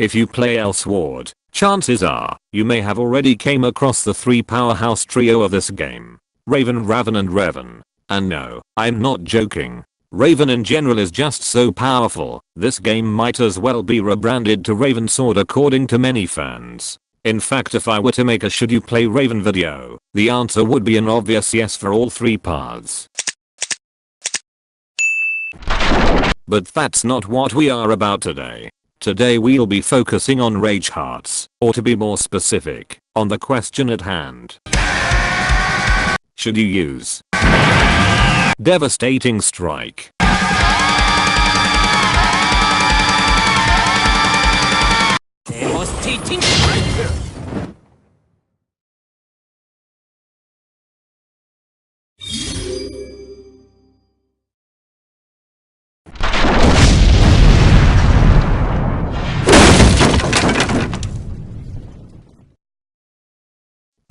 If you play Elsword, chances are you may have already came across the 3 powerhouse trio of this game. Raven, Raven and Revan. And no, I'm not joking. Raven in general is just so powerful, this game might as well be rebranded to Ravensword according to many fans. In fact, if I were to make a should you play Raven video, the answer would be an obvious yes for all 3 paths. But that's not what we are about today. Today we'll be focusing on Rage Hearts, or to be more specific, on the question at hand. Should you use Devastating Strike? Devastating Strike!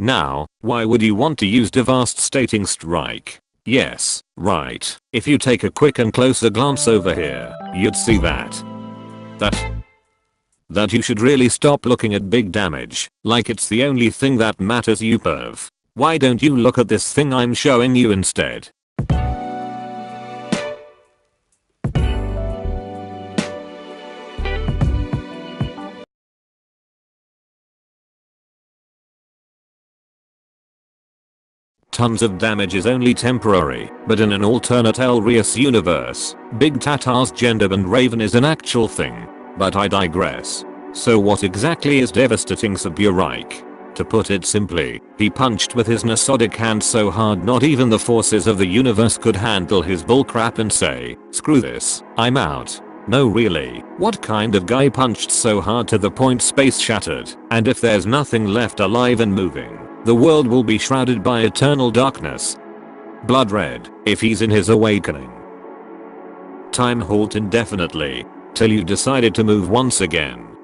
Now, why would you want to use Devastating Strike? Yes, right. If you take a quick and closer glance over here, you'd see that you should really stop looking at big damage, like it's the only thing that matters, you perv. Why don't you look at this thing I'm showing you instead? Tons of damage is only temporary, but in an alternate Elrius universe, Big Tatar's gender and Raven is an actual thing. But I digress. So what exactly is Devastating Strike? To put it simply, he punched with his Nasodic hand so hard not even the forces of the universe could handle his bullcrap and say, screw this, I'm out. No really, what kind of guy punched so hard to the point space shattered, and if there's nothing left alive and moving, the world will be shrouded by eternal darkness? Blood red, if he's in his awakening. Time halt indefinitely, till you decided to move once again.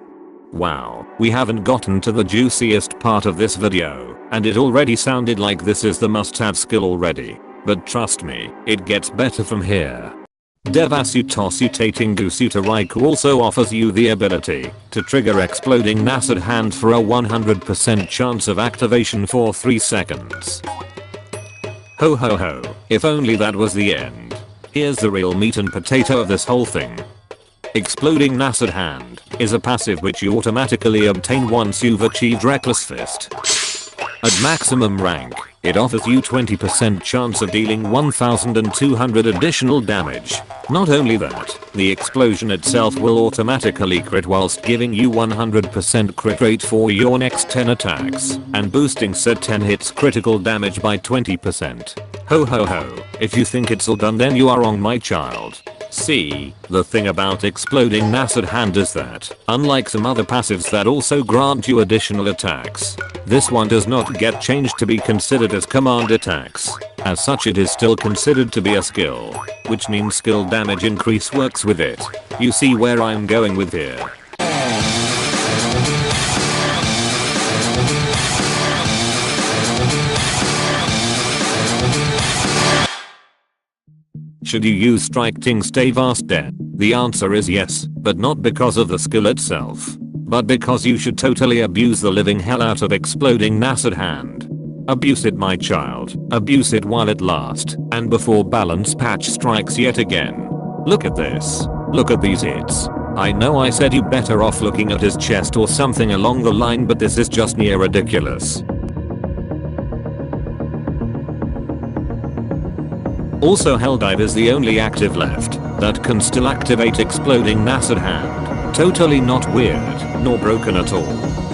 Wow, we haven't gotten to the juiciest part of this video, and it already sounded like this is the must-have skill already. But trust me, it gets better from here. Devasutating Gusutaraiku also offers you the ability to trigger Exploding Acid Hand for a 100% chance of activation for 3 seconds. Ho ho ho, if only that was the end. Here's the real meat and potato of this whole thing. Exploding Acid Hand is a passive which you automatically obtain once you've achieved Reckless Fist. At maximum rank, it offers you 20% chance of dealing 1200 additional damage. Not only that, the explosion itself will automatically crit whilst giving you 100% crit rate for your next 10 attacks, and boosting said 10 hits critical damage by 20%. Ho ho ho, if you think it's all done then you are wrong, my child. See, the thing about Exploding Acid Hand is that, unlike some other passives that also grant you additional attacks, this one does not get changed to be considered as command attacks. As such, it is still considered to be a skill, which means skill damage increase works with it. You see where I'm going with here? Should you use Striking Devastating? The answer is yes, but not because of the skill itself, but because you should totally abuse the living hell out of Exploding Acid Hand. Abuse it, my child, abuse it while it lasts, and before balance patch strikes yet again. Look at this. Look at these hits. I know I said you better off looking at his chest or something along the line, but this is just near ridiculous. Also, Helldive is the only active left that can still activate Exploding Acid Hand. Totally not weird, nor broken at all.